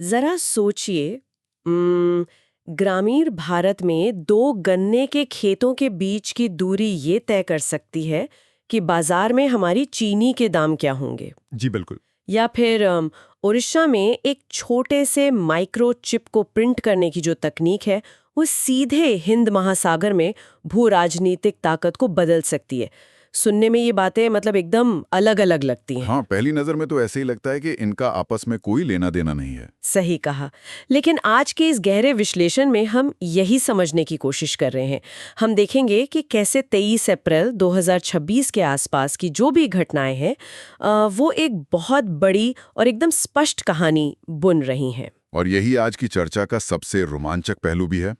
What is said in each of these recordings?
जरा सोचिए, ग्रामीण भारत में दो गन्ने के खेतों के बीच की दूरी ये तय कर सकती है कि बाजार में हमारी चीनी के दाम क्या होंगे। जी बिल्कुल। या फिर उड़ीसा में एक छोटे से माइक्रो चिप को प्रिंट करने की जो तकनीक है, वो सीधे हिंद महासागर में भू राजनीतिक ताकत को बदल सकती है। सुनने में ये बातें मतलब एकदम अलग अलग लगती हैं। हाँ, पहली नजर में तो ऐसे ही लगता है कि इनका आपस में कोई लेना देना नहीं है। सही कहा। लेकिन आज के इस गहरे विश्लेषण में हम यही समझने की कोशिश कर रहे हैं। हम देखेंगे कि कैसे 23 अप्रैल 2026 के आसपास की जो भी घटनाएं हैं, वो एक बहुत बड़ी और एकदम स्पष्ट कहानी बुन रही हैं। और यही आज की चर्चा का सबसे रोमांचक पहलू भी है।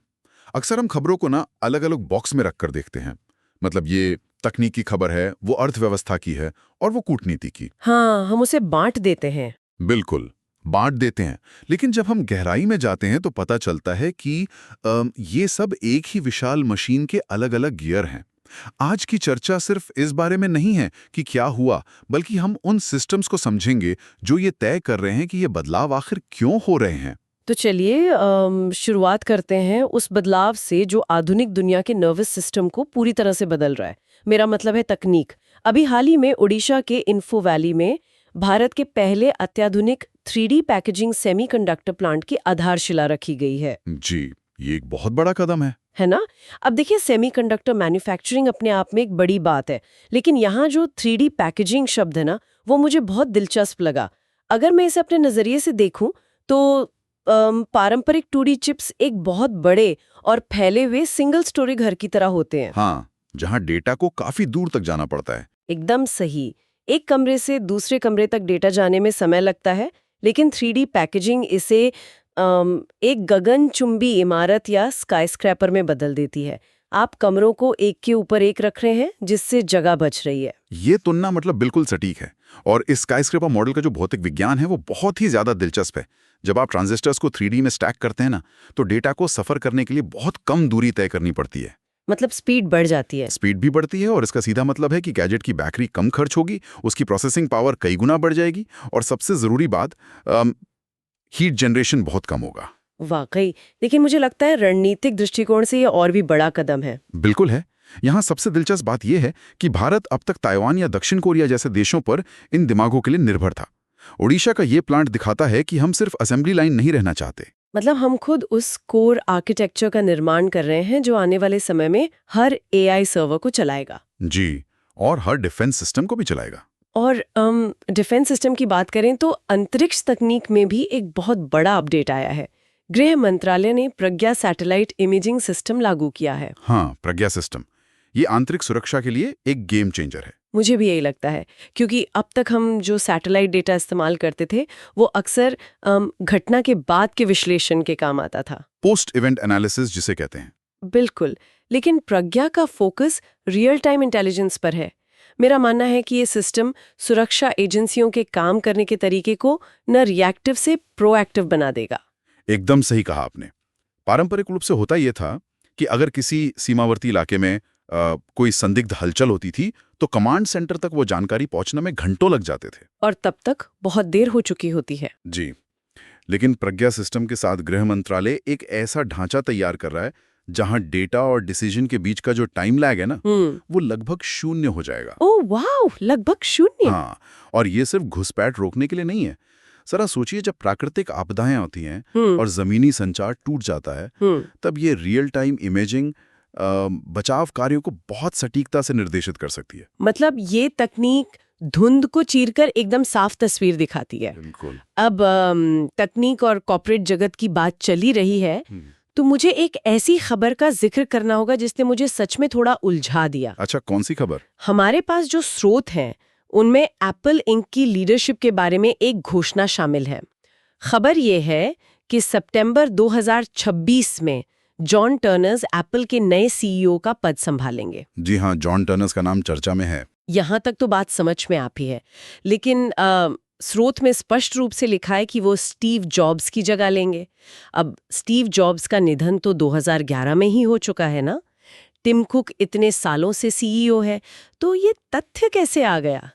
अक्सर हम खबरों को ना अलग अलग बॉक्स में रखकर देखते हैं। मतलब ये तकनीकी खबर है, वो अर्थव्यवस्था की है और वो कूटनीति की। हाँ, हम उसे बांट देते हैं। बिल्कुल, बांट देते हैं। लेकिन जब हम गहराई में जाते हैं तो पता चलता है कि ये सब एक ही विशाल मशीन के अलग-अलग गियर हैं। आज की चर्चा सिर्फ इस बारे में नहीं है कि क्या हुआ, बल्कि हम उन सिस्टम्स को समझेंगे जो ये तय कर रहे हैं कि ये बदलाव आखिर क्यों हो रहे हैं। तो चलिए शुरुआत करते हैं उस बदलाव से जो आधुनिक दुनिया के नर्वस सिस्टम को पूरी तरह से बदल रहा है। मेरा मतलब है तकनीक। अभी हाल ही में ओडिशा के इन्फो वैली में भारत के पहले अत्याधुनिक 3D पैकेजिंग सेमीकंडक्टर प्लांट की आधारशिला रखी गई है। जी, ये एक बहुत बड़ा कदम है ना? अब देखिए, सेमीकंडक्टर मैन्युफैक्चरिंग अपने आप में एक बड़ी बात है, लेकिन यहाँ जो 3D पैकेजिंग शब्द है ना, वो मुझे बहुत दिलचस्प लगा। अगर मैं इसे अपने नजरिए से देखूं तो पारंपरिक 2D चिप्स एक बहुत बड़े और फैले हुए सिंगल स्टोरी घर की तरह होते हैं। हाँ, जहां डेटा को काफी दूर तक जाना पड़ता है। एकदम सही। एक कमरे से दूसरे कमरे तक डेटा जाने में समय लगता है, लेकिन 3D पैकेजिंग इसे एक गगनचुंबी इमारत या स्काईस्क्रैपर में बदल देती है। आप कमरों को एक के ऊपर एक रख रहे हैं, जिससे जगह बच रही है। ये तुलना मतलब बिल्कुल सटीक है। और इस स्काईस्क्रेपर मॉडल का जो भौतिक विज्ञान है वो बहुत ही ज्यादा दिलचस्प है। जब आप ट्रांजिस्टर्स को 3D में स्टैक करते हैं ना, तो डेटा को सफर करने के लिए बहुत कम दूरी तय करनी पड़ती है। मतलब स्पीड बढ़ जाती है। स्पीड भी बढ़ती है और इसका सीधा मतलब है कि गैजेट की बैटरी कम खर्च होगी, उसकी प्रोसेसिंग पावर कई गुना बढ़ जाएगी और सबसे जरूरी बात, हीट जनरेशन बहुत कम होगा। वाकई। लेकिन मुझे लगता है रणनीतिक दृष्टिकोण से ये और भी बड़ा कदम है। बिल्कुल है। यहाँ सबसे दिलचस्प बात यह है कि भारत अब तक ताइवान या दक्षिण कोरिया जैसे देशों पर इन दिमागों के लिए निर्भर था। ओडिशा का ये प्लांट दिखाता है कि हम सिर्फ असेंबली लाइन नहीं रहना चाहते। मतलब हम खुद उस कोर आर्किटेक्चर का निर्माण कर रहे हैं जो आने वाले समय में हर AI सर्वर को चलाएगा। जी, और हर डिफेंस सिस्टम को भी चलाएगा। और डिफेंस सिस्टम की बात करें तो अंतरिक्ष तकनीक में भी एक बहुत बड़ा अपडेट आया है। गृह मंत्रालय ने प्रज्ञा सैटेलाइट इमेजिंग सिस्टम लागू किया है। हाँ, प्रज्ञा सिस्टम। ये आंतरिक सुरक्षा के लिए एक गेम चेंजर है। मुझे भी यही लगता है, क्योंकि अब तक हम जो सैटेलाइट डेटा इस्तेमाल करते थे वो अक्सर घटना के बाद के विश्लेषण के काम आता था। पोस्ट इवेंट एनालिसिस जिसे कहते हैं। बिल्कुल। लेकिन प्रज्ञा का फोकस रियल टाइम इंटेलिजेंस पर है। मेरा मानना है कि ये सिस्टम सुरक्षा एजेंसियों के काम करने के तरीके को न रिएक्टिव से प्रोएक्टिव बना देगा। एकदम सही कहा आपने। पारंपरिक रूप से होता यह था कि अगर किसी सीमावर्ती इलाके में कोई संदिग्ध हलचल होती थी तो कमांड सेंटर तक वो जानकारी पहुंचने में घंटों लग जाते थे। और तब तक बहुत देर हो चुकी होती है। जी, लेकिन प्रज्ञा सिस्टम के साथ गृह मंत्रालय एक ऐसा ढांचा तैयार कर रहा है जहां डेटा और डिसीजन के बीच का जो टाइम लैग है ना, वो लगभग शून्य हो जाएगा। ओह वाह, लगभग शून्य। हाँ, और ये सिर्फ घुसपैठ रोकने के लिए नहीं है। जरा सोचिए, जब प्राकृतिक आपदाएं होती हैं और जमीनी संचार टूट जाता है, तब ये रियल टाइम इमेजिंग बचाव कार्यों को बहुत सटीकता से निर्देशित कर सकती है। मतलब ये तकनीक धुंध को चीरकर एकदम साफ तस्वीर दिखाती है। बिल्कुल। अब तकनीक और कॉर्पोरेट जगत की बात चली रही है, तो मुझे एक ऐसी खबर का जिक्र करना होगा जिसने मुझे सच में थोड़ा उलझा दिया। अच्छा, कौन सी खबर? हमारे पास जो स्रोत हैं उनमें एप्पल इंक की लीडरशिप के बारे में एक घोषणा शामिल है। खबर ये है कि सितंबर 2026 में जॉन टर्नर्स एप्पल के नए CEO का पद संभालेंगे। जी हाँ, जॉन टर्नर्स का नाम चर्चा में है। यहाँ तक तो बात समझ में आती है, लेकिन स्रोत में स्पष्ट रूप से लिखा है कि वो स्टीव जॉब्स की जगह लेंगे। अब स्टीव जॉब्स का निधन तो 2011 में ही हो चुका है ना। टिम कुक इतने सालों से CEO है, तो ये तथ्य कैसे आ गया?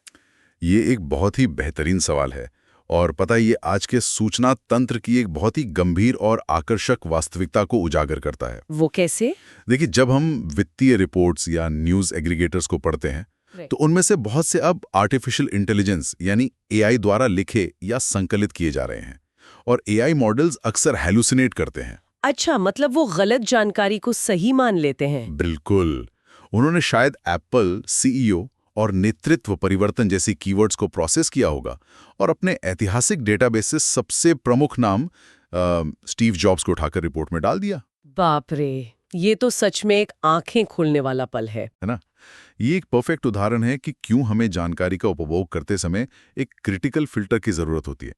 ये एक बहुत ही बेहतरीन सवाल है और पता है ये आज के सूचना तंत्र की एक बहुत ही गंभीर और आकर्षक वास्तविकता को उजागर करता है। वो कैसे? देखिए, जब हम वित्तीय रिपोर्ट्स या न्यूज़ एग्रीगेटर्स को पढ़ते हैं तो उनमें से बहुत से अब आर्टिफिशियल इंटेलिजेंस यानी एआई द्वारा लिखे या संकलित किए जा रहे हैं। और एआई मॉडल्स अक्सर हैलुसिनेट करते हैं। अच्छा, मतलब वो गलत जानकारी को सही मान लेते हैं। बिल्कुल। उन्होंने शायद एप्पल सीईओ और नेतृत्व परिवर्तन जैसी कीवर्ड्स को प्रोसेस किया होगा और अपने ऐतिहासिक डेटाबेस से सबसे प्रमुख नाम स्टीव जॉब्स को उठाकर रिपोर्ट में डाल दिया। बाप रे, ये तो सच में एक आंखें खोलने वाला पल है ना? ये एक परफेक्ट उदाहरण है कि क्यों हमें जानकारी का उपभोग करते समय एक क्रिटिकल फिल्टर की जरूरत होती है।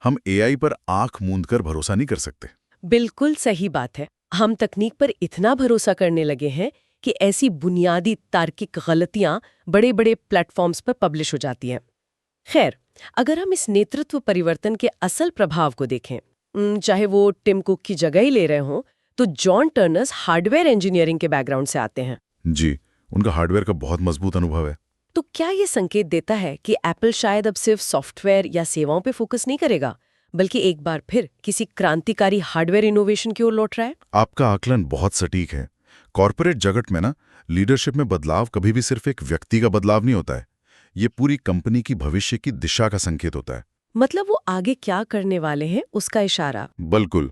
हम एआई पर आंख मूंदकर भरोसा नहीं कर सकते। बिल्कुल सही बात है। हम तकनीक पर इतना भरोसा करने लगे हैं कि ऐसी बुनियादी तार्किक गलतियां बड़े-बड़े प्लेटफॉर्म्स पर पब्लिश हो जाती हैं। खैर, अगर हम इस नेतृत्व परिवर्तन के असल प्रभाव को देखें, चाहे वो टिम कुक की जगह ही ले रहे हों, तो जॉन टर्नर्स हार्डवेयर इंजीनियरिंग के बैकग्राउंड से आते हैं। जी, उनका हार्डवेयर का बहुत मजबूत अनुभव है। तो क्या ये संकेत देता है कि एप्पल शायद अब सिर्फ सॉफ्टवेयर या सेवाओं पे फोकस नहीं करेगा, बल्कि एक बार फिर किसी क्रांतिकारी हार्डवेयर इनोवेशन की ओर लौट रहा है? आपका आकलन बहुत सटीक है। कॉर्पोरेट जगत में ना, लीडरशिप में बदलाव कभी भी सिर्फ एक व्यक्ति का बदलाव नहीं होता है। ये पूरी कंपनी की भविष्य की दिशा का संकेत होता है। मतलब वो आगे क्या करने वाले हैं उसका इशारा। बिल्कुल।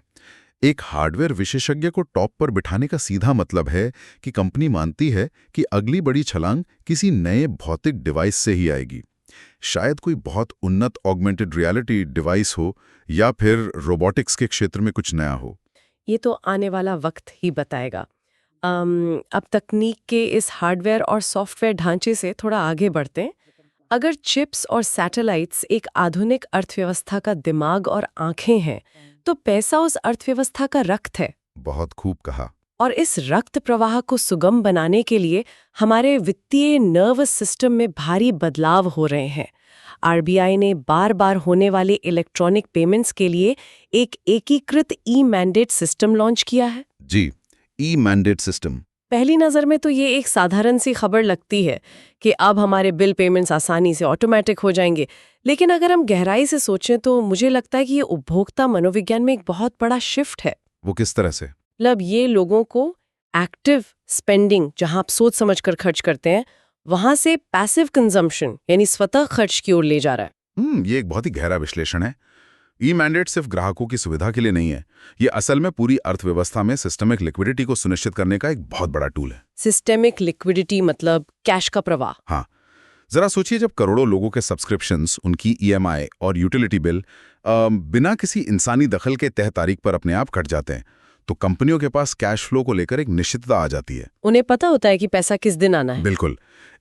एक हार्डवेयर विशेषज्ञ को टॉप पर बिठाने का सीधा मतलब है कि कंपनी मानती है कि अगली बड़ी छलांग किसी नए भौतिक डिवाइस से ही आएगी। शायद कोई बहुत उन्नत ऑगमेंटेड रियलिटी डिवाइस हो या फिर रोबोटिक्स के क्षेत्र में कुछ नया हो। ये तो आने वाला वक्त ही बताएगा। अब तकनीक के इस हार्डवेयर और सॉफ्टवेयर ढांचे से थोड़ा आगे बढ़ते हैं। अगर चिप्स और सैटेलाइट्स एक आधुनिक अर्थव्यवस्था का दिमाग और आंखें हैं, तो पैसा उस अर्थव्यवस्था का रक्त है। बहुत खूब कहा। और इस रक्त प्रवाह को सुगम बनाने के लिए हमारे वित्तीय नर्वस सिस्टम में भारी बदलाव हो रहे हैं। आरबीआई ने बार बार होने वाले इलेक्ट्रॉनिक पेमेंट्स के लिए एक एकीकृत ई मैंडेट सिस्टम लॉन्च किया है। जी, ई मैंडेट सिस्टम। पहली नज़र में तो ये एक साधारण सी खबर लगती है कि अब हमारे बिल पेमेंट्स आसानी से ऑटोमेटिक हो जाएंगे, लेकिन अगर हम गहराई से सोचें तो मुझे लगता है कि ये उपभोक्ता मनोविज्ञान में एक बहुत बड़ा शिफ्ट है। वो किस तरह से? मतलब ये लोगों को एक्टिव स्पेंडिंग, जहां आप सोच समझकर खर्च करते हैं, वहां से पैसिव कंजम्पशन यानी स्वतः खर्च की ओर ले जा रहा है। ये एक बहुत ही गहरा विश्लेषण है। ई मैंडेट सिर्फ ग्राहकों की सुविधा के लिए नहीं है, ये असल में पूरी अर्थव्यवस्था में सिस्टमिक लिक्विडिटी को सुनिश्चित करने का एक बहुत बड़ा टूल है। सिस्टेमिक लिक्विडिटी मतलब कैश का प्रवाह। हाँ, जरा सोचिए, जब करोड़ों लोगों के सब्सक्रिप्शंस, उनकी ईएमआई और यूटिलिटी बिल बिना किसी इंसानी दखल के तय तारीख पर अपने आप कट जाते हैं, तो कंपनियों के पास कैश फ्लो को लेकर एक निश्चितता आ जाती है। उन्हें पता होता है कि पैसा किस दिन आना है। बिल्कुल,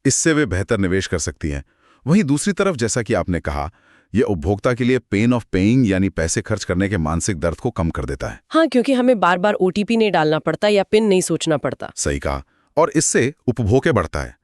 इससे वे बेहतर निवेश कर सकती हैं। वहीं दूसरी तरफ, जैसा कि आपने कहा, यह उपभोक्ता के लिए पेन ऑफ पेइंग यानी पैसे खर्च करने के मानसिक दर्द को कम कर देता है। हाँ, क्योंकि हमें बार बार ओटीपी नहीं डालना पड़ता या पिन नहीं सोचना पड़ता। सही कहा। और इससे उपभोग बढ़ता है।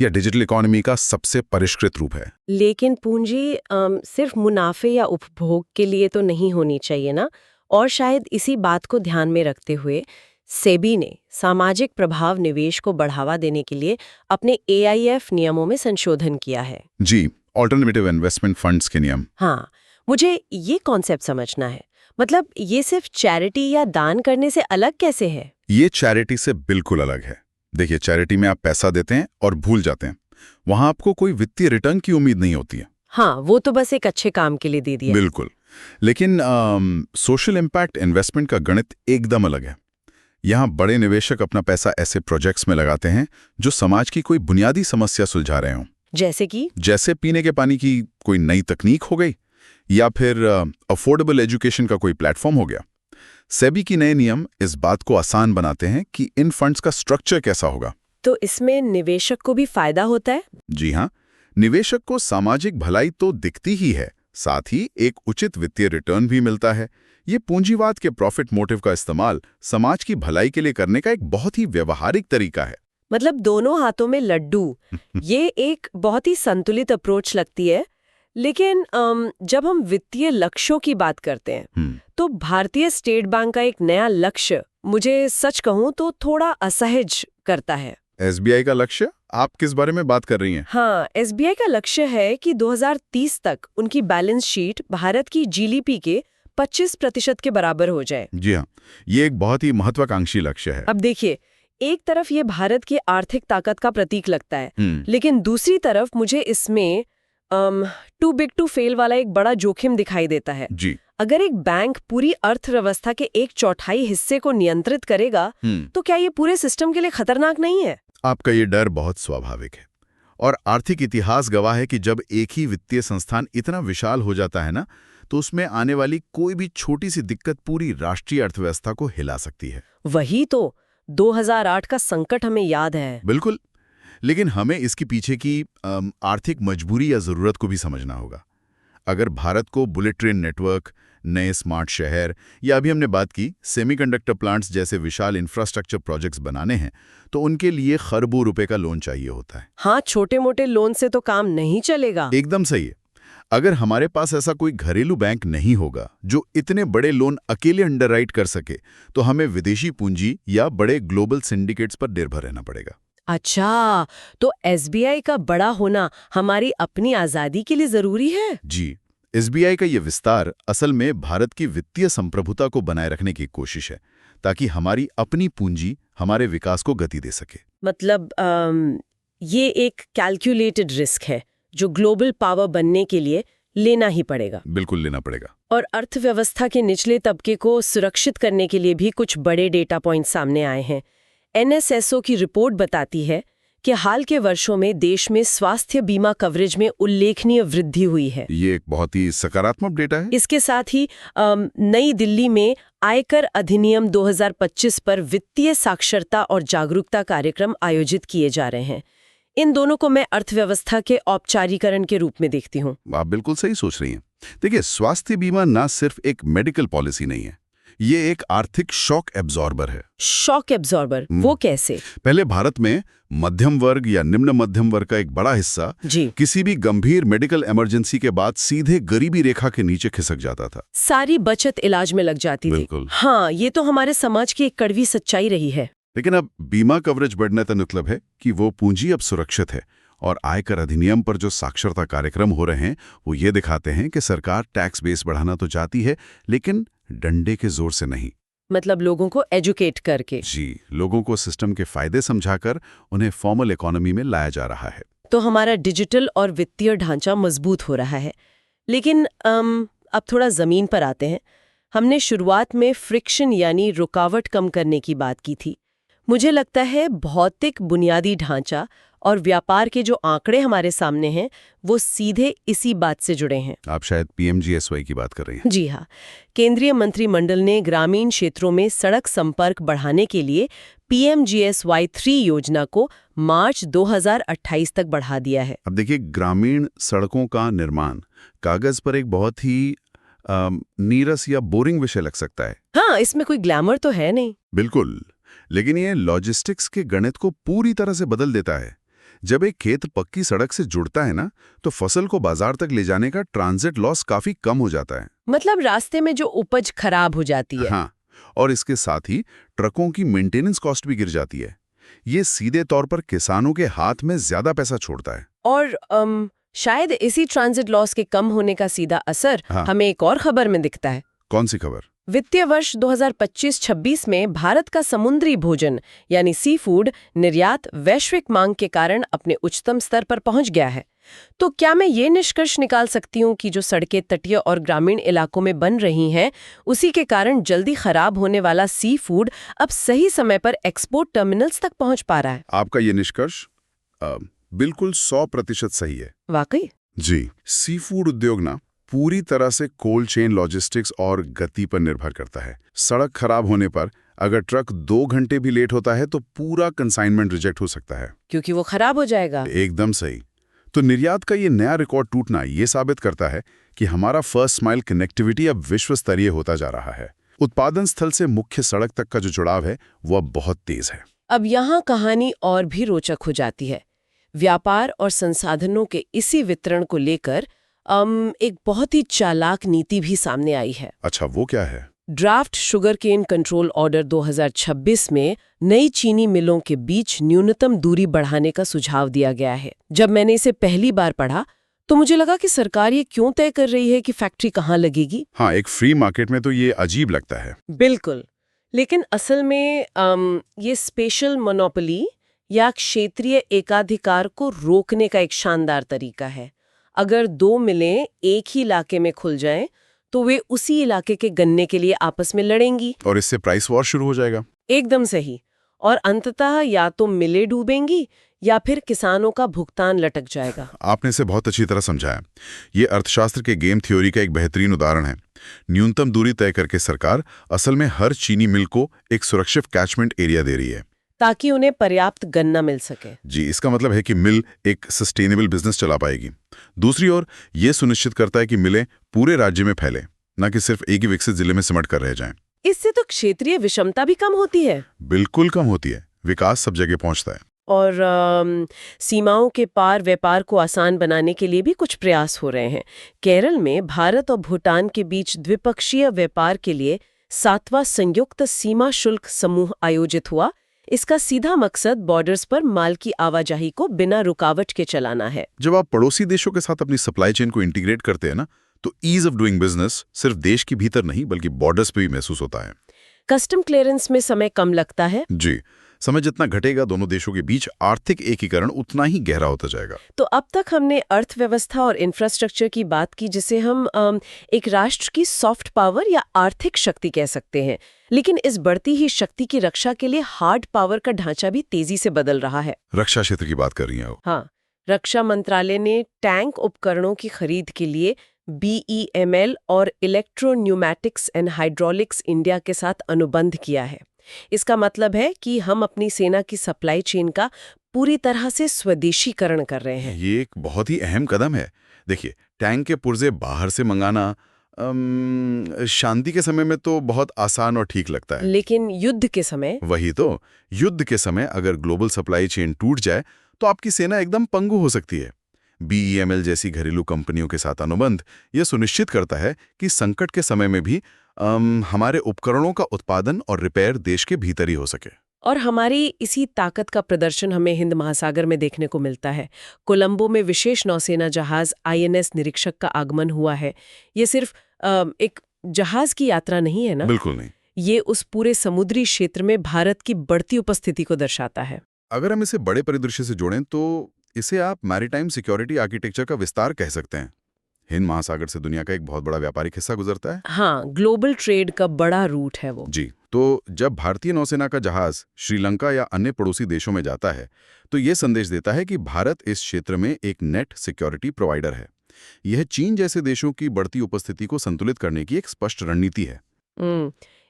यह डिजिटल इकोनॉमी का सबसे परिष्कृत रूप है। लेकिन पूंजी सिर्फ मुनाफे या उपभोग के लिए तो नहीं होनी चाहिए ना। और शायद इसी बात को ध्यान में रखते हुए सेबी ने सामाजिक प्रभाव निवेश को बढ़ावा देने के लिए अपने एआईएफ नियमों में संशोधन किया है। जी, ऑल्टरनेटिव इन्वेस्टमेंट फंड्स के नियम। हाँ, मुझे ये कॉन्सेप्ट समझना है। मतलब ये सिर्फ चैरिटी या दान करने से अलग कैसे है? ये चैरिटी से बिल्कुल अलग है। देखिए, चैरिटी में आप पैसा देते हैं और भूल जाते हैं। वहां आपको कोई वित्तीय रिटर्न की उम्मीद नहीं होती है। हाँ, वो तो बस एक अच्छे काम के लिए दे दिया। बिल्कुल। लेकिन सोशल इम्पैक्ट इन्वेस्टमेंट का गणित एकदम अलग है। यहाँ बड़े निवेशक अपना पैसा ऐसे प्रोजेक्ट्स में लगाते हैं जो समाज की कोई बुनियादी समस्या सुलझा रहे हों। जैसे पीने के पानी की कोई नई तकनीक हो गई या फिर अफोर्डेबल एजुकेशन का कोई प्लेटफॉर्म हो गया। सेबी की नए नियम इस बात को आसान बनाते हैं कि इन फंड्स का स्ट्रक्चर कैसा होगा। तो इसमें निवेशक को भी फायदा होता है? जी हाँ, निवेशक को सामाजिक भलाई तो दिखती ही है, साथ ही एक उचित वित्तीय रिटर्न भी मिलता है। ये पूंजीवाद के प्रॉफिट मोटिव का इस्तेमाल समाज की भलाई के लिए करने का एक बहुत ही व्यवहारिक तरीका है। मतलब दोनों हाथों में लड्डू। ये एक बहुत ही संतुलित अप्रोच लगती है। लेकिन जब हम वित्तीय लक्ष्यों की बात करते हैं, तो भारतीय स्टेट बैंक का एक नया लक्ष्य मुझे सच कहूं तो थोड़ा असहज करता है। एसबीआई का लक्ष्य आप किस बारे में बात कर रही हैं? हाँ, एसबीआई का लक्ष्य है कि 2030 तक उनकी बैलेंस शीट भारत की जीडीपी के 25% के बराबर हो जाए। जी हाँ, ये एक बहुत ही महत्वाकांक्षी लक्ष्य है। अब देखिए, एक तरफ ये भारत की आर्थिक ताकत का प्रतीक लगता है, हम्म, लेकिन दूसरी तरफ मुझे इसमें टू बिग टू फेल वाला एक बड़ा जोखिम दिखाई देता है। जी। अगर एक बैंक पूरी अर्थव्यवस्था के 1/4 हिस्से को नियंत्रित करेगा, तो क्या ये पूरे सिस्टम के लिए खतरनाक नहीं है? आपका ये डर बहुत स्वाभाविक है और आर्थिक इतिहास गवाह है कि जब एक ही वित्तीय संस्थान इतना विशाल हो जाता है ना, तो उसमें आने वाली कोई भी छोटी सी दिक्कत पूरी राष्ट्रीय अर्थव्यवस्था को हिला सकती है। वही तो 2008 का संकट हमें याद है। बिल्कुल, लेकिन हमें इसके पीछे की आर्थिक मजबूरी या जरूरत को भी समझना होगा। अगर भारत को बुलेट ट्रेन नेटवर्क, नए स्मार्ट शहर या अभी हमने बात की सेमीकंडक्टर प्लांट्स जैसे विशाल इंफ्रास्ट्रक्चर प्रोजेक्ट्स बनाने हैं, तो उनके लिए खरबों रुपए का लोन चाहिए होता है। हाँ, छोटे-मोटे लोन से तो काम नहीं चलेगा। एकदम सही है। अगर हमारे पास ऐसा कोई घरेलू बैंक नहीं होगा जो इतने बड़े लोन अकेले अंडरराइट कर सके, तो हमें विदेशी पूंजी या बड़े ग्लोबल सिंडिकेट्स पर निर्भर रहना पड़ेगा। अच्छा, तो एसबीआई का बड़ा होना हमारी अपनी आजादी के लिए जरूरी है? जी, एसबीआई का ये विस्तार असल में भारत की वित्तीय संप्रभुता को बनाए रखने की कोशिश है, ताकि हमारी अपनी पूंजी हमारे विकास को गति दे सके। मतलब ये एक कैलकुलेटेड रिस्क है जो ग्लोबल पावर बनने के लिए लेना ही पड़ेगा। बिल्कुल लेना पड़ेगा। और अर्थव्यवस्था के निचले तबके को सुरक्षित करने के लिए भी कुछ बड़े डेटा पॉइंट सामने आए हैं। एनएसएसओ की रिपोर्ट बताती है कि हाल के वर्षों में देश में स्वास्थ्य बीमा कवरेज में उल्लेखनीय वृद्धि हुई है। ये एक बहुत ही सकारात्मक डेटा है। इसके साथ ही नई दिल्ली में आयकर अधिनियम 2025 पर वित्तीय साक्षरता और जागरूकता कार्यक्रम आयोजित किए जा रहे हैं। इन दोनों को मैं अर्थव्यवस्था के औपचारीकरण के रूप में देखती हूँ। आप बिल्कुल सही सोच रही हैं। देखिए, स्वास्थ्य बीमा ना सिर्फ एक मेडिकल पॉलिसी नहीं है, ये एक आर्थिक शॉक एब्जॉर्बर है। शॉक एब्जॉर्बर, वो कैसे? पहले भारत में मध्यम वर्ग या निम्न मध्यम वर्ग का एक बड़ा हिस्सा जी, किसी भी गंभीर मेडिकल इमरजेंसी के बाद सीधे गरीबी रेखा के नीचे खिसक जाता था। सारी बचत इलाज में लग जाती थी। बिल्कुल। हाँ, ये तो हमारे समाज की एक कड़वी सच्चाई रही है। लेकिन अब बीमा कवरेज बढ़ने का मतलब है कि वो पूंजी अब सुरक्षित है, और आयकर अधिनियम पर जो साक्षरता कार्यक्रम हो रहे हैं वो ये दिखाते हैं कि सरकार टैक्स बेस बढ़ाना तो चाहती है, लेकिन डंडे के जोर से नहीं। मतलब लोगों को एजुकेट करके। जी, लोगों को सिस्टम के फायदे समझाकर उन्हें फॉर्मल इकोनॉमी में लाया जा रहा है। तो हमारा डिजिटल और वित्तीय ढांचा मजबूत हो रहा है। लेकिन अब थोड़ा जमीन पर आते हैं। हमने शुरुआत में फ्रिक्शन यानी रुकावट कम करने की बात की थी। मुझे लगता है भौतिक बुनियादी ढांचा और व्यापार के जो आंकड़े हमारे सामने हैं वो सीधे इसी बात से जुड़े हैं। आप शायद पीएमजीएसवाई की बात कर रही हैं। जी हाँ, केंद्रीय मंत्रिमंडल ने ग्रामीण क्षेत्रों में सड़क संपर्क बढ़ाने के लिए पीएमजीएसवाई 3 योजना को मार्च 2028 तक बढ़ा दिया है। अब देखिए, ग्रामीण सड़कों का निर्माण कागज पर एक बहुत ही नीरस या बोरिंग विषय लग सकता है। हाँ, इसमें कोई ग्लैमर तो है नहीं। बिल्कुल, लेकिन ये लॉजिस्टिक्स के गणित को पूरी तरह से बदल देता है। जब एक खेत पक्की सड़क से जुड़ता है ना, तो फसल को बाजार तक ले जाने का ट्रांजिट लॉस काफी कम हो जाता है। मतलब रास्ते में जो उपज खराब हो जाती है। हाँ, और इसके साथ ही ट्रकों की मेंटेनेंस कॉस्ट भी गिर जाती है। ये सीधे तौर पर किसानों के हाथ में ज्यादा पैसा छोड़ता है। और शायद इसी ट्रांजिट लॉस के कम होने का सीधा असर हमें एक और खबर में दिखता है। कौन सी खबर? वित्तीय वर्ष 2025-26 में भारत का समुद्री भोजन यानी सी फूड निर्यात वैश्विक मांग के कारण अपने उच्चतम स्तर पर पहुंच गया है। तो क्या मैं ये निष्कर्ष निकाल सकती हूँ कि जो सड़कें तटीय और ग्रामीण इलाकों में बन रही हैं, उसी के कारण जल्दी खराब होने वाला सी फूड अब सही समय पर एक्सपोर्ट टर्मिनल्स तक पहुंच पा रहा है? आपका ये निष्कर्ष बिल्कुल 100% सही है। वाकई? जी, सी फूड उद्योग ना पूरी तरह से कोल्ड चेन लॉजिस्टिक्स और गति पर निर्भर करता है। सड़क खराब होने पर अगर ट्रक 2 घंटे भी लेट होता है तो पूरा कंसाइनमेंट रिजेक्ट हो सकता है, क्योंकि वो खराब हो जाएगा। एकदम सही। तो निर्यात का ये नया रिकॉर्ड टूटना ये साबित करता है कि हमारा फर्स्ट माइल कनेक्टिविटी अब विश्व स्तरीय होता जा रहा है। उत्पादन स्थल से मुख्य सड़क तक का जो जुड़ाव है वो अब बहुत तेज है। अब यहाँ कहानी और भी रोचक हो जाती है। व्यापार और संसाधनों के इसी वितरण को लेकर एक बहुत ही चालाक नीति भी सामने आई है। अच्छा, वो क्या है? Draft sugar cane control order 2026 में नई चीनी मिलों के बीच न्यूनतम दूरी बढ़ाने का सुझाव दिया गया है। जब मैंने इसे पहली बार पढ़ा तो मुझे लगा कि सरकार ये क्यों तय कर रही है कि फैक्ट्री कहाँ लगेगी। हाँ, एक फ्री मार्केट में तो ये अजीब लगता है। बिल्कुल, लेकिन असल में ये स्पेशल मोनोपोली या क्षेत्रीय एकाधिकार को रोकने का एक शानदार तरीका है। अगर दो मिलें एक ही इलाके में खुल जाएं तो वे उसी इलाके के गन्ने के लिए आपस में लड़ेंगी और इससे प्राइस वॉर शुरू हो जाएगा। एकदम सही। और अंततः या तो मिलें डूबेंगी या फिर किसानों का भुगतान लटक जाएगा। आपने इसे बहुत अच्छी तरह समझाया। ये अर्थशास्त्र के गेम थ्योरी का एक बेहतरीन उदाहरण है। न्यूनतम दूरी तय करके सरकार असल में हर चीनी मिल को एक सुरक्षित कैचमेंट एरिया दे रही है ताकि उन्हें पर्याप्त गन्ना मिल सके। जी, इसका मतलब है कि मिल एक सस्टेनेबल बिजनेस चला पाएगी। दूसरी ओर ये सुनिश्चित करता है कि मिलें पूरे राज्य में फैले, न कि सिर्फ एक ही विकसित जिले में सिमट कर रह जाएं। इससे तो क्षेत्रीय विषमता भी कम होती है। बिल्कुल कम होती है, विकास सब जगह पहुंचता है। और सीमाओं के पार व्यापार को आसान बनाने के लिए भी कुछ प्रयास हो रहे हैं। केरल में भारत और भूटान के बीच द्विपक्षीय व्यापार के लिए 7वां संयुक्त सीमा शुल्क समूह आयोजित हुआ। इसका सीधा मकसद बॉर्डर्स पर माल की आवाजाही को बिना रुकावट के चलाना है। जब आप पड़ोसी देशों के साथ अपनी सप्लाई चेन को इंटीग्रेट करते हैं ना, तो ईज ऑफ डूइंग बिजनेस सिर्फ देश के भीतर नहीं बल्कि बॉर्डर्स पे भी महसूस होता है। कस्टम क्लियरेंस में समय कम लगता है। जी, समय जितना घटेगा दोनों देशों के बीच आर्थिक एकीकरण उतना ही गहरा होता जाएगा। तो अब तक हमने अर्थव्यवस्था और इंफ्रास्ट्रक्चर की बात की, जिसे हम एक राष्ट्र की सॉफ्ट पावर या आर्थिक शक्ति कह सकते हैं। लेकिन इस बढ़ती ही शक्ति की रक्षा के लिए हार्ड पावर का ढांचा भी तेजी से बदल रहा है। रक्षा क्षेत्र की बात कर रही हैं आप? हाँ, रक्षा मंत्रालय ने टैंक उपकरणों की खरीद के लिए BEML और इलेक्ट्रोन्यूमैटिक्स एंड हाइड्रोलिक्स इंडिया के साथ अनुबंध किया है। इसका मतलब है कि हम अपनी सेना की सप्लाई चेन का पूरी तरह से स्वदेशीकरण कर रहे हैं। ये एक बहुत ही अहम कदम है। देखिए, टैंक के पुर्जे बाहर से मंगाना शांति के समय में तो बहुत आसान और ठीक लगता है, लेकिन युद्ध के समय, वही तो, युद्ध के समय अगर ग्लोबल सप्लाई चेन टूट जाए तो आपकी सेना एकदम पंगु हो सकती है। BEML जैसी घरेलू कंपनियों के साथ अनुबंध यह सुनिश्चित करता है कि संकट के समय में भी हमारे उपकरणों का उत्पादन और रिपेयर देश के भीतर ही हो सके। और हमारी इसी ताकत का प्रदर्शन हमें हिंद महासागर में देखने को मिलता है। कोलंबो में विशेष नौसेना जहाज INS निरीक्षक का आगमन हुआ है। ये सिर्फ एक जहाज की यात्रा नहीं है ना? बिल्कुल नहीं। ये उस पूरे समुद्री क्षेत्र में भारत की बढ़ती उपस्थिति को दर्शाता है। अगर हम इसे बड़े परिदृश्य से जोड़ें तो इसे आप मैरीटाइम सिक्योरिटी आर्किटेक्चर का विस्तार कह सकते हैं। हिंद महासागर से दुनिया का एक बहुत बड़ा व्यापारिक हिस्सा गुजरता है। हाँ, ग्लोबल ट्रेड का बड़ा रूट है वो। जी, तो जब भारतीय नौसेना का जहाज श्रीलंका या अन्य पड़ोसी देशों में जाता है तो ये संदेश देता है कि भारत इस क्षेत्र में एक नेट सिक्योरिटी प्रोवाइडर है। यह चीन जैसे देशों की बढ़ती उपस्थिति को संतुलित करने की एक स्पष्ट रणनीति है।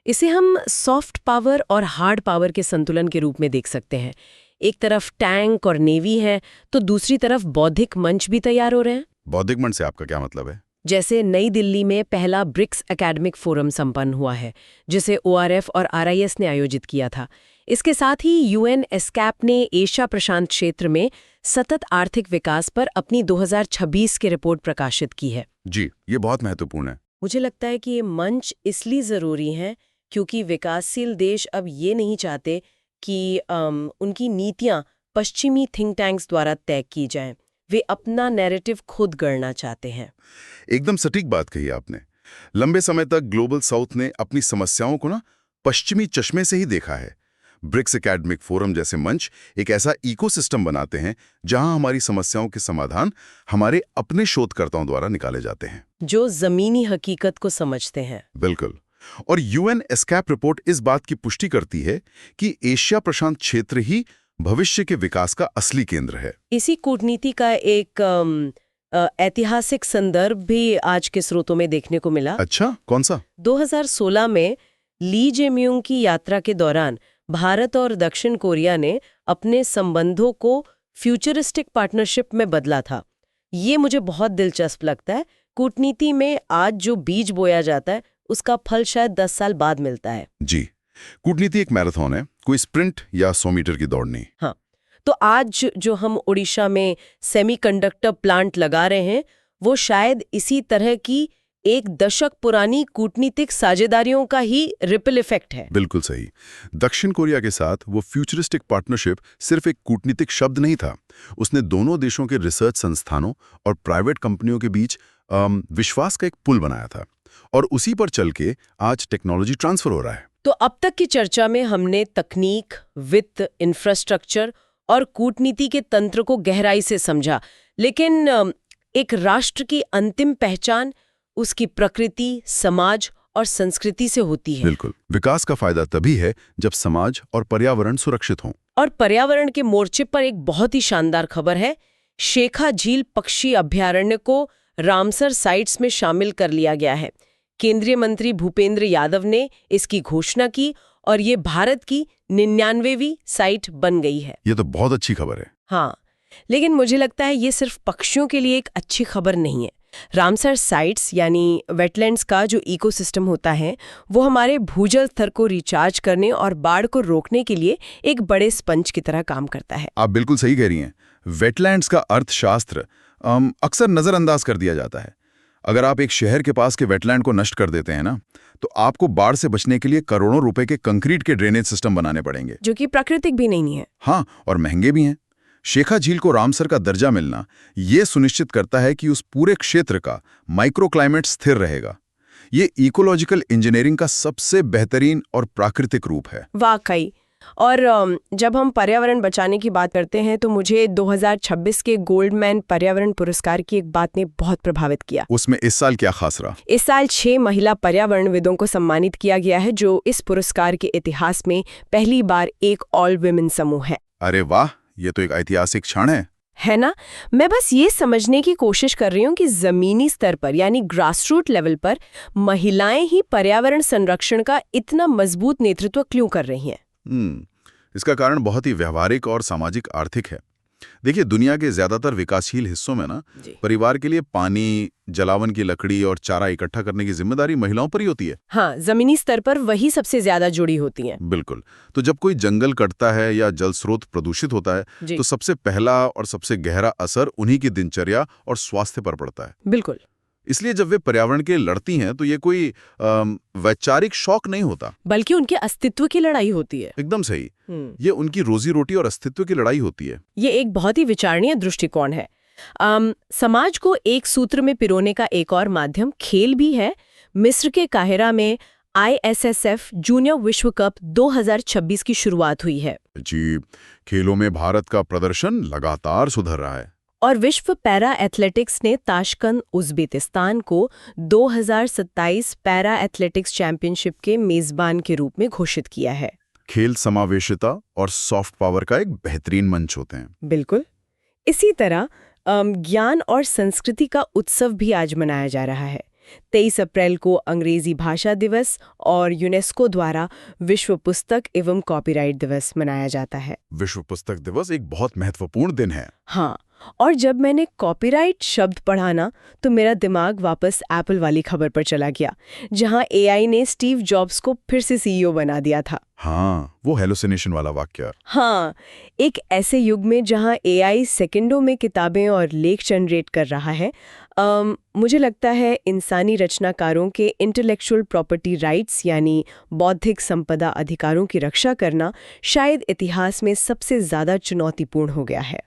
इसे हम सॉफ्ट पावर और हार्ड पावर के संतुलन के रूप में देख सकते हैं। एक तरफ टैंक और नेवी है तो दूसरी तरफ बौद्धिक मंच भी तैयार हो रहे हैं। बौद्धिक मंच से आपका क्या मतलब है? जैसे नई दिल्ली में पहला ब्रिक्स एकेडमिक फोरम संपन्न हुआ है, जिसे ORF और RIS ने आयोजित किया था। इसके साथ ही UN एस्कैप ने एशिया प्रशांत क्षेत्र में सतत आर्थिक विकास पर अपनी 2026 की रिपोर्ट प्रकाशित की है। जी, ये बहुत महत्वपूर्ण है। मुझे लगता है कि ये मंच इसलिए ज़रूरी है क्योंकि विकासशील देश अब ये नहीं चाहते कि उनकी नीतियां पश्चिमी थिंक टैंक्स द्वारा तय की जाएं। वे अपना नैरेटिव खुद गढ़ना चाहते हैं। एकदम सटीक बात कही आपने। लंबे समय तक ग्लोबल साउथ ने अपनी समस्याओं को पश्चिमी चश्मे से ही देखा है। ब्रिक्स एकेडमिक फोरम जैसे मंच एक ऐसा इकोसिस्टम बनाते हैं जहां हमारी समस्याओं के समाधान हमारे अपने शोधकर्ताओं द्वारा निकाले जाते हैं, जो जमीनी हकीकत को समझते हैं। बिल्कुल। और UN एस्कैप रिपोर्ट इस बात की पुष्टि करती है कि एशिया प्रशांत क्षेत्र ही भविष्य के विकास का असली केंद्र है। इसी कूटनीति का एक ऐतिहासिक संदर्भ भी आज के स्रोतों में देखने को मिला। अच्छा, कौन सा? 2016 में ली जेम्यूंग की यात्रा के दौरान भारत और दक्षिण कोरिया ने अपने संबंधों को फ्यूचरिस्टिक पार्टनरशिप में बदला था। ये मुझे बहुत दिलचस्प लगता है। कूटनीति में आज जो बीज बोया जाता है उसका फल शायद 10 साल बाद मिलता है। जी, कूटनीति एक मैराथन है, कोई स्प्रिंट या 100 मीटर की दौड़ नहीं। हाँ, तो आज जो हम ओडिशा में सेमीकंडक्टर प्लांट लगा रहे हैं वो शायद इसी तरह की एक दशक पुरानी कूटनीतिक साझेदारियों का ही रिपल इफेक्ट है। बिल्कुल सही। दक्षिण कोरिया के साथ वो फ्यूचरिस्टिक पार्टनरशिप सिर्फ एक कूटनीतिक शब्द नहीं था, उसने दोनों देशों के रिसर्च संस्थानों और प्राइवेट कंपनियों के बीच विश्वास का एक पुल बनाया था, और उसी पर चल के आज टेक्नोलॉजी ट्रांसफर हो रहा है। तो अब तक की चर्चा में हमने तकनीक, वित्त, इंफ्रास्ट्रक्चर और कूटनीति के तंत्र को गहराई से समझा, लेकिन एक राष्ट्र की अंतिम पहचान उसकी प्रकृति, समाज और संस्कृति से होती है। बिल्कुल। विकास का फायदा तभी है जब समाज और पर्यावरण सुरक्षित हों। और पर्यावरण के मोर्चे पर एक बहुत ही शानदार खबर है। शेखा झील पक्षी अभयारण्य को रामसर साइट्स में शामिल कर लिया गया है। केंद्रीय मंत्री भूपेंद्र यादव ने इसकी घोषणा की और ये भारत की 99वीं साइट बन गई है। ये तो बहुत अच्छी खबर है। हाँ, लेकिन मुझे लगता है ये सिर्फ पक्षियों के लिए एक अच्छी खबर नहीं है। रामसर साइट्स यानी वेटलैंड्स का जो इकोसिस्टम होता है, वो हमारे भूजल स्तर को रिचार्ज करने और बाढ़ को रोकने के लिए एक बड़े स्पंज की तरह काम करता है। आप बिल्कुल सही कह रही हैं। वेटलैंड्स का अर्थशास्त्र अक्सर नज़रअंदाज कर दिया जाता है। अगर आप एक शहर के पास के वेटलैंड को नष्ट कर देते हैं ना, तो आपको बाढ़ से बचने के लिए करोड़ों रुपए के कंक्रीट के ड्रेनेज सिस्टम बनाने पड़ेंगे, जो कि प्राकृतिक भी नहीं है। हाँ, और महंगे भी हैं। शेखा झील को रामसर का दर्जा मिलना ये सुनिश्चित करता है कि उस पूरे क्षेत्र का माइक्रोक्लाइमेट स्थिर रहेगा। ये इकोलॉजिकल इंजीनियरिंग का सबसे बेहतरीन और प्राकृतिक रूप है। वाकई। और जब हम पर्यावरण बचाने की बात करते हैं तो मुझे 2026 के गोल्डमैन पर्यावरण पुरस्कार की एक बात ने बहुत प्रभावित किया। उसमें इस साल क्या खास रहा? इस साल 6 महिला पर्यावरणविदों को सम्मानित किया गया है, जो इस पुरस्कार के इतिहास में पहली बार एक ऑल वुमेन समूह है। अरे वाह, ये तो एक ऐतिहासिक क्षण है ना? मैं बस ये समझने की कोशिश कर रही हूँ कि जमीनी स्तर पर यानी ग्रासरूट लेवल पर महिलाएं ही पर्यावरण संरक्षण का इतना मजबूत नेतृत्व क्यों कर रही हैं? इसका कारण बहुत ही व्यवहारिक और सामाजिक आर्थिक है। देखिए, दुनिया के ज्यादातर विकासशील हिस्सों में ना परिवार के लिए पानी, जलावन की लकड़ी और चारा इकट्ठा करने की जिम्मेदारी महिलाओं पर ही होती है। हाँ, जमीनी स्तर पर वही सबसे ज्यादा जुड़ी होती हैं। बिल्कुल। तो जब कोई जंगल कटता है या जल स्रोत प्रदूषित होता है, तो सबसे पहला और सबसे गहरा असर उन्हीं की दिनचर्या और स्वास्थ्य पर पड़ता है। बिल्कुल। इसलिए जब वे पर्यावरण के लड़ती हैं तो ये कोई वैचारिक शौक नहीं होता, बल्कि उनके अस्तित्व की लड़ाई होती है। एकदम सही। ये उनकी रोजी रोटी और अस्तित्व की लड़ाई होती है। ये एक बहुत ही विचारणीय दृष्टिकोण है। समाज को एक सूत्र में पिरोने का एक और माध्यम खेल भी है। मिस्र के काहिरा में ISSF जूनियर विश्व कप 2026 की शुरुआत हुई है। जी, खेलों में भारत का प्रदर्शन लगातार सुधर रहा है। और विश्व पैरा एथलेटिक्स ने ताशकंद, उज़्बेकिस्तान को 2027 पैरा एथलेटिक्स चैंपियनशिप के मेजबान के रूप में घोषित किया है। खेल समावेशिता और सॉफ्ट पावर का एक बेहतरीन मंच होते हैं। बिल्कुल। इसी तरह ज्ञान और संस्कृति का उत्सव भी आज मनाया जा रहा है। 23 अप्रैल को अंग्रेजी भाषा दिवस और यूनेस्को द्वारा विश्व पुस्तक एवं कॉपीराइट दिवस मनाया जाता है। विश्व पुस्तक दिवस एक बहुत महत्वपूर्ण दिन है। हाँ, और जब मैंने कॉपीराइट शब्द पढ़ा ना, तो मेरा दिमाग वापस एप्पल वाली खबर पर चला गया, जहां AI ने स्टीव जॉब्स को फिर से CEO बना दिया था। हाँ, वो हेलुसिनेशन वाला वाक्य। हाँ, एक ऐसे युग में जहां AI सेकंडों में किताबें और लेख जनरेट कर रहा है, मुझे लगता है इंसानी रचनाकारों के इंटेलेक्चुअल प्रॉपर्टी राइट्स यानी बौद्धिक संपदा अधिकारों की रक्षा करना शायद इतिहास में सबसे ज्यादा चुनौतीपूर्ण हो गया है।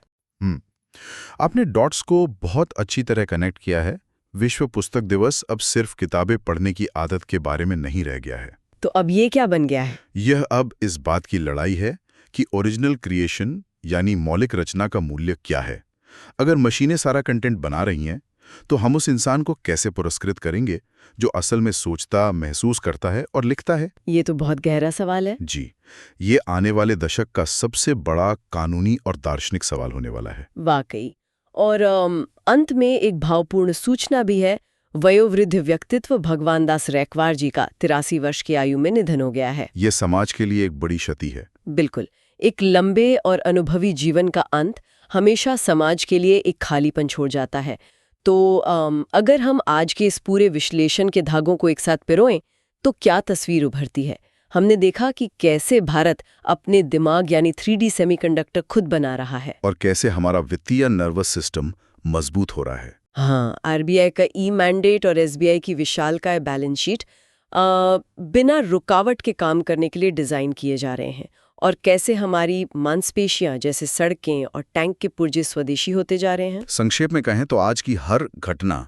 आपने डॉट्स को बहुत अच्छी तरह कनेक्ट किया है। विश्व पुस्तक दिवस अब सिर्फ किताबें पढ़ने की आदत के बारे में नहीं रह गया है। तो अब ये क्या बन गया है? यह अब इस बात की लड़ाई है कि ओरिजिनल क्रिएशन यानी मौलिक रचना का मूल्य क्या है। अगर मशीनें सारा कंटेंट बना रही हैं, तो हम उस इंसान को कैसे पुरस्कृत करेंगे जो असल में सोचता, महसूस करता है और लिखता है? ये तो बहुत गहरा सवाल है। जी, ये आने वाले दशक का सबसे बड़ा कानूनी और दार्शनिक सवाल होने वाला है। वाकई। और अंत में एक भावपूर्ण सूचना भी है। वयोवृद्ध व्यक्तित्व भगवान दास रैकवार जी का 83 वर्ष की आयु में निधन हो गया है। ये समाज के लिए एक बड़ी क्षति है। बिल्कुल। एक लंबे और अनुभवी जीवन का अंत हमेशा समाज के लिए एक खालीपन छोड़ जाता है। तो अगर हम आज के इस पूरे विश्लेषण के धागों को एक साथ पिरोएं, तो क्या तस्वीर उभरती है? हमने देखा कि कैसे भारत अपने दिमाग यानी 3D सेमीकंडक्टर खुद बना रहा है, और कैसे हमारा वित्तीय नर्वस सिस्टम मजबूत हो रहा है। हाँ, आरबीआई का ई मैंडेट और एसबीआई की विशालकाय बैलेंस शीट बिना रुकावट के काम करने के लिए डिजाइन किए जा रहे हैं। और कैसे हमारी मांसपेशियां जैसे सड़कें और टैंक के पुर्जे स्वदेशी होते जा रहे हैं। संक्षेप में कहें तो आज की हर घटना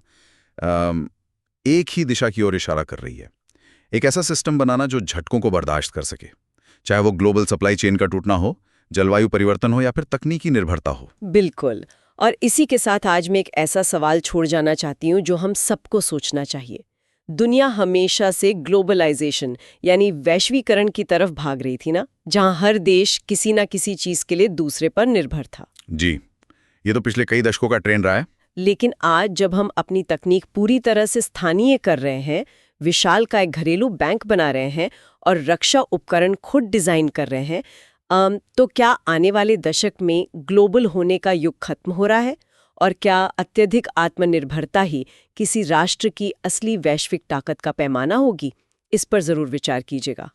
अम, एक ही दिशा की ओर इशारा कर रही है। एक ऐसा सिस्टम बनाना जो झटकों को बर्दाश्त कर सके, चाहे वो ग्लोबल सप्लाई चेन का टूटना हो, जलवायु परिवर्तन हो या फिर तकनीकी निर्भरता हो। बिल्कुल। और इसी के साथ आज मैं एक ऐसा सवाल छोड़ जाना चाहती हूँ जो हम सबको सोचना चाहिए। दुनिया हमेशा से ग्लोबलाइजेशन यानी वैश्वीकरण की तरफ भाग रही थी ना, जहाँ हर देश किसी ना किसी चीज के लिए दूसरे पर निर्भर था। जी, ये तो पिछले कई दशकों का ट्रेंड रहा है। लेकिन आज जब हम अपनी तकनीक पूरी तरह से स्थानीय कर रहे हैं, विशाल का एक घरेलू बैंक बना रहे हैं और रक्षा उपकरण खुद डिजाइन कर रहे हैं, तो क्या आने वाले दशक में ग्लोबल होने का युग खत्म हो रहा है? और क्या अत्यधिक आत्मनिर्भरता ही किसी राष्ट्र की असली वैश्विक ताकत का पैमाना होगी? इस पर जरूर विचार कीजिएगा।